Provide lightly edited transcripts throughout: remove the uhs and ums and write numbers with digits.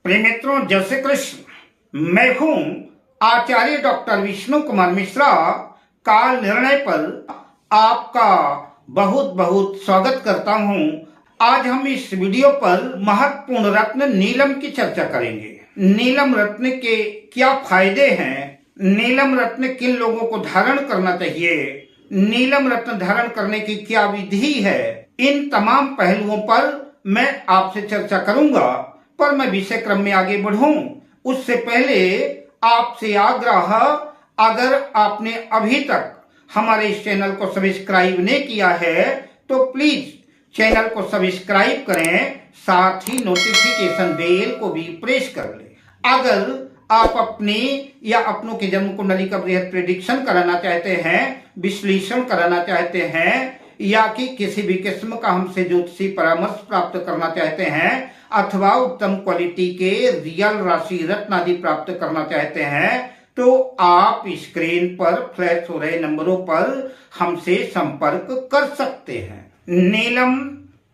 प्रिय मित्रों, जय श्री कृष्ण। मैं हूं आचार्य डॉक्टर विष्णु कुमार मिश्रा। काल निर्णय पर आपका बहुत बहुत स्वागत करता हूं। आज हम इस वीडियो पर महत्वपूर्ण रत्न नीलम की चर्चा करेंगे। नीलम रत्न के क्या फायदे हैं, नीलम रत्न किन लोगों को धारण करना चाहिए, नीलम रत्न धारण करने की क्या विधि है, इन तमाम पहलुओं पर मैं आपसे चर्चा करूंगा। पर मैं विषय क्रम में आगे बढ़ूं उससे पहले आपसे आग्रह, अगर आपने अभी तक हमारे इस चैनल को सब्सक्राइब नहीं किया है तो प्लीज चैनल को सब्सक्राइब करें, साथ ही नोटिफिकेशन बेल को भी प्रेस कर लें। अगर आप अपनी या अपनों के जन्म कुंडली का बृहद प्रेडिक्शन कराना चाहते हैं, विश्लेषण कराना चाहते हैं, या कि किसी भी किस्म का हमसे ज्योतिषी परामर्श प्राप्त करना चाहते हैं, अथवा उत्तम क्वालिटी के रियल राशि रत्न आदि प्राप्त करना चाहते हैं, तो आप स्क्रीन पर फ्लैश हो रहे नंबरों पर हमसे संपर्क कर सकते हैं। नीलम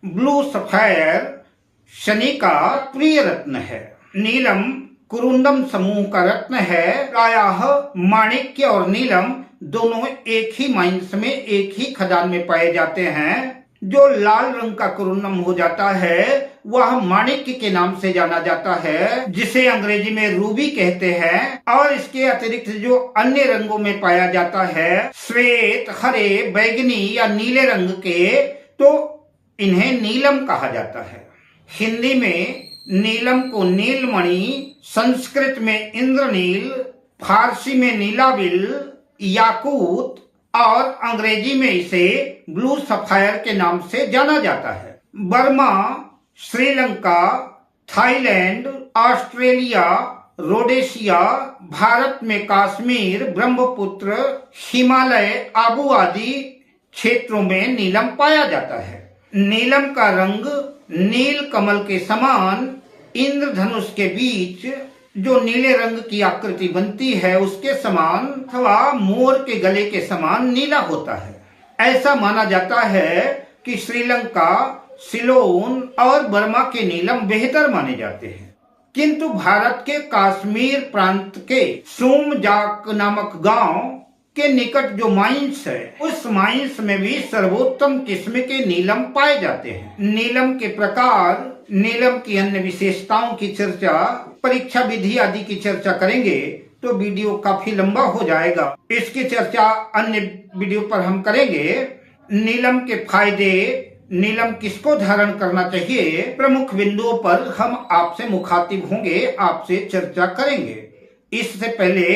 ब्लू सफायर शनि का प्रिय रत्न है। नीलम कुरुंदम समूह का रत्न है। प्रायः माणिक्य और नीलम दोनों एक ही माइंस में, एक ही खदान में पाए जाते हैं। जो लाल रंग का कुरुंदम हो जाता है वह माणिक्य के नाम से जाना जाता है, जिसे अंग्रेजी में रूबी कहते हैं। और इसके अतिरिक्त जो अन्य रंगों में पाया जाता है, श्वेत, हरे, बैगनी या नीले रंग के, तो इन्हें नीलम कहा जाता है। हिंदी में नीलम को नीलमणि, संस्कृत में इंद्रनील, फारसी में नीलाबिल, याकूत और अंग्रेजी में इसे ब्लू सफायर के नाम से जाना जाता है। Burma, Sri Lanka, Thailand, Australia, Rhodesia, Bharat में कश्मीर, ब्रह्मपुत्र, हिमालय, आबू आदि क्षेत्रों में नीलम पाया जाता है। नीलम का रंग नील कमल के समान, इंद्रधनुष के बीच जो नीले रंग की आकृति बनती है उसके समान, अथवा मोर के गले के समान नीला होता है। ऐसा माना जाता है कि श्रीलंका, सिलोन और बर्मा के नीलम बेहतर माने जाते हैं, किंतु भारत के कश्मीर प्रांत के सोमजाक नामक गांव के निकट जो माइंस है, उस माइंस में भी सर्वोत्तम किस्म के नीलम पाए जाते हैं। नीलम के प्रकार, नीलम की अन्य विशेषताओं की चर्चा, परीक्षा विधि आदि की चर्चा करेंगे तो वीडियो काफी लंबा हो जाएगा। इसकी चर्चा अन्य वीडियो पर हम करेंगे। नीलम के फायदे, नीलम किसको धारण करना चाहिए, प्रमुख बिंदुओं पर हम आपसे मुखातिब होंगे, आपसे चर्चा करेंगे। इससे पहले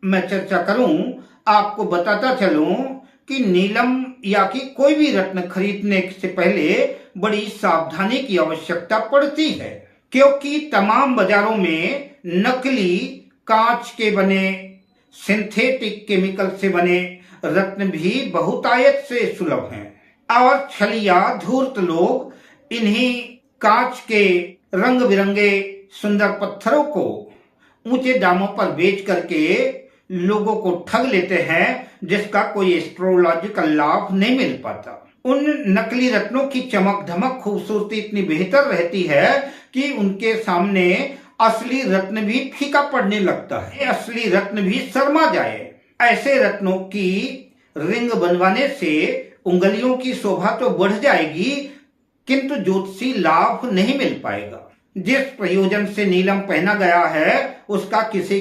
मैं चर्चा करूं, आपको बताता चलूं कि नीलम या कि कोई भी रत्न खरीदने से पहले बड़ी सावधानी की आवश्यकता पड़ती है, क्योंकि तमाम बाजारों में नकली कांच के बने, सिंथेटिक केमिकल से बने रत्न भी बहुतायत से सुलभ हैं। और छलिया धूर्त लोग इन्हीं कांच के रंग बिरंगे सुंदर पत्थरों को ऊंचे दामों पर बेच करके लोगों को ठग लेते हैं, जिसका कोई एस्ट्रोलॉजिकल लाभ नहीं मिल पाता। उन नकली रत्नों की चमक धमक खूबसूरती इतनी बेहतर रहती है कि उनके सामने असली रत्न भी फीका पड़ने लगता है, असली रत्न भी शर्मा जाए। ऐसे रत्नों की रिंग बनवाने से उंगलियों की शोभा तो बढ़ जाएगी, किंतु ज्योतिषी लाभ नहीं मिल पाएगा। जिस प्रयोजन से नीलम पहना गया है उसका किसी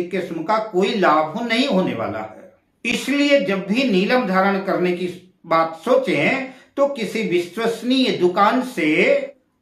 किस्म का कोई लाभ नहीं होने वाला है। इसलिए जब भी नीलम धारण करने की बात सोचें तो किसी विश्वसनीय दुकान से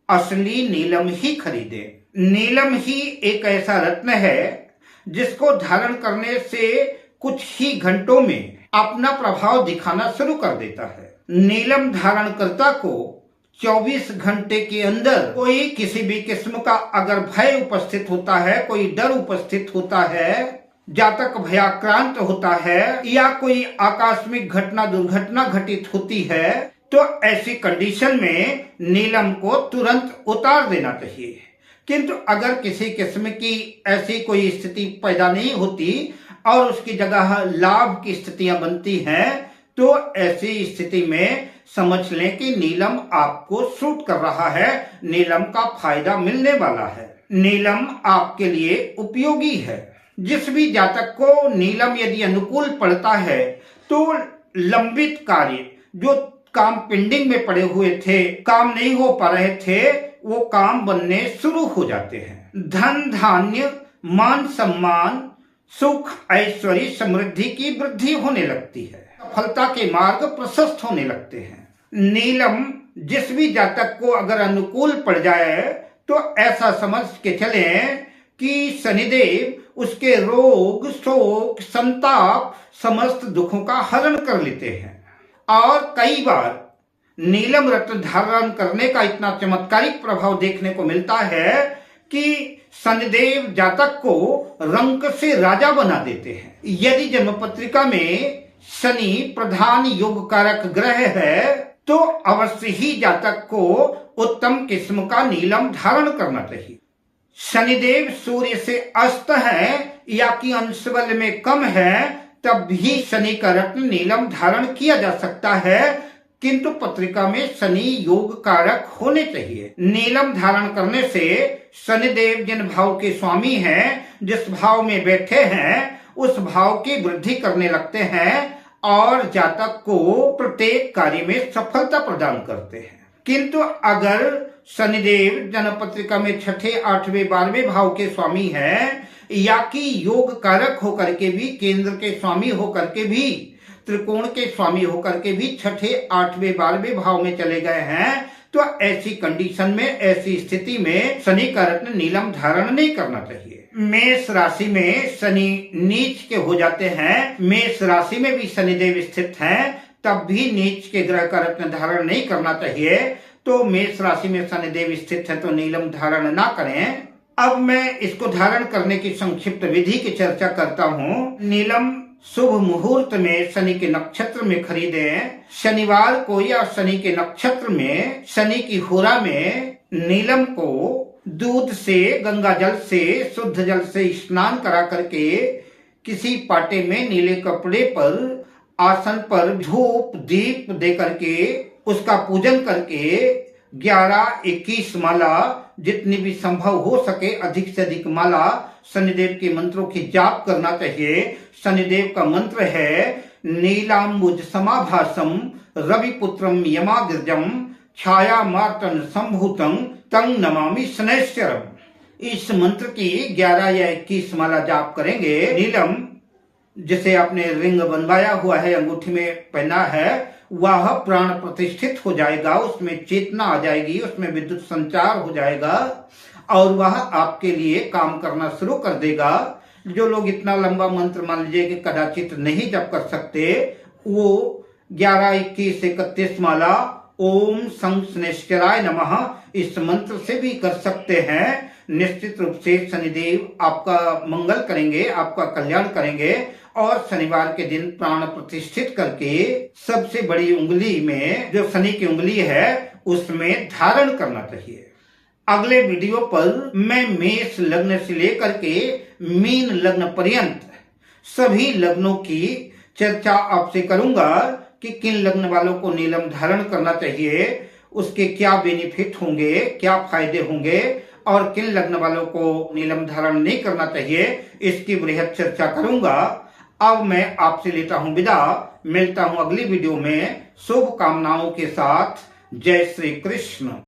असली नीलम ही खरीदें। नीलम ही एक ऐसा रत्न है जिसको धारण करने से कुछ ही घंटों में अपना प्रभाव दिखाना शुरू कर देता है। नीलम धारणकर्ता को 24 घंटे के अंदर कोई किसी भी किस्म का अगर भय उपस्थित होता है, कोई डर उपस्थित होता है, जातक भयाक्रांत होता है, या कोई आकस्मिक घटना दुर्घटना घटित होती है, तो ऐसी कंडीशन में नीलम को तुरंत उतार देना चाहिए। किंतु अगर किसी किस्म की ऐसी कोई स्थिति पैदा नहीं होती और उसकी जगह लाभ की स्थितियां बनती हैं, तो ऐसी स्थिति में समझ लें कि नीलम आपको सूट कर रहा है, नीलम का फायदा मिलने वाला है, नीलम आपके लिए उपयोगी है। जिस भी जातक को नीलम यदि अनुकूल पड़ता है तो लंबित कार्य, जो काम पेंडिंग में पड़े हुए थे, काम नहीं हो पा रहे थे, वो काम बनने शुरू हो जाते हैं। धन धान्य, मान सम्मान, सुख, ऐश्वर्य, समृद्धि की वृद्धि होने लगती है, सफलता के मार्ग प्रशस्त होने लगते हैं। नीलम जिस भी जातक को अगर अनुकूल पड़ जाए तो ऐसा समझ के चलें कि शनिदेव उसके रोग, शोक, संताप, समस्त दुखों का हरण कर लेते हैं। और कई बार नीलम रत्न धारण करने का इतना चमत्कारिक प्रभाव देखने को मिलता है कि शनिदेव जातक को रंक से राजा बना देते हैं। यदि जन्म पत्रिका में शनि प्रधान योग कारक ग्रह है तो अवश्य ही जातक को उत्तम किस्म का नीलम धारण करना चाहिए। शनिदेव सूर्य से अस्त है या कि अंशबल में कम है तब भी शनि का रत्न नीलम धारण किया जा सकता है, किंतु पत्रिका में शनि योग कारक होने चाहिए। नीलम धारण करने से शनिदेव जिन भाव के स्वामी हैं, जिस भाव में बैठे हैं, उस भाव की वृद्धि करने लगते हैं और जातक को प्रत्येक कार्य में सफलता प्रदान करते हैं। किंतु अगर शनिदेव जन्म पत्रिका में छठे, आठवें, 12वें भाव के स्वामी हैं या कि योग कारक होकर के भी, केंद्र के स्वामी होकर के भी, त्रिकोण के स्वामी होकर के भी छठे, 8वें, 12वें भाव में चले गए हैं तो ऐसी कंडीशन में, ऐसी स्थिति में शनि का रत्न नीलम धारण नहीं करना चाहिए। मेष राशि में शनि नीच के हो जाते हैं, मेष राशि में भी शनिदेव स्थित हैं, तब भी नीच के ग्रह का रत्न धारण नहीं करना चाहिए। तो मेष राशि में शनिदेव स्थित है तो नीलम धारण ना करें। अब मैं इसको धारण करने की संक्षिप्त विधि की चर्चा करता हूँ। नीलम शुभ मुहूर्त में शनि के नक्षत्र में खरीदें। शनिवार को या शनि के नक्षत्र में, शनि की होरा में नीलम को दूध से, गंगा जल से, शुद्ध जल से स्नान करा करके किसी पाटे में नीले कपड़े पर, आसन पर धूप दीप दे करके उसका पूजन करके 11-21 माला, जितनी भी संभव हो सके अधिक से अधिक माला शनिदेव के मंत्रों की जाप करना चाहिए। शनिदेव का मंत्र है नीलांबुज समाभासम रविपुत्रम यमाग्रजम छाया मार्तन संभूतम तंग नमामि शनैश्चरम। इस मंत्र की 11 या 21 माला जाप करेंगे। नीलम जिसे आपने रिंग बनवाया हुआ है, अंगूठी में पहना है, वह प्राण प्रतिष्ठित हो जाएगा, उसमें चेतना आ जाएगी, उसमें विद्युत संचार हो जाएगा और वह आपके लिए काम करना शुरू कर देगा। जो लोग इतना लंबा मंत्र मान लीजिए कि कदाचित नहीं जप कर सकते, वो 11, 21, 31 माला ओम शनिश्चराय नमः इस मंत्र से भी कर सकते हैं। निश्चित रूप से शनिदेव आपका मंगल करेंगे, आपका कल्याण करेंगे और शनिवार के दिन प्राण प्रतिष्ठित करके सबसे बड़ी उंगली में, जो शनि की उंगली है, उसमें धारण करना चाहिए। अगले वीडियो पर मैं मेष लग्न से लेकर के मीन लग्न पर्यंत सभी लग्नों की चर्चा आपसे करूंगा कि किन लग्न वालों को नीलम धारण करना चाहिए, उसके क्या बेनिफिट होंगे, क्या फायदे होंगे और किन लग्न वालों को नीलम धारण नहीं करना चाहिए, इसकी बृहद चर्चा करूंगा। अब मैं आपसे लेता हूं विदा, मिलता हूं अगली वीडियो में शुभ कामनाओं के साथ। जय श्री कृष्ण।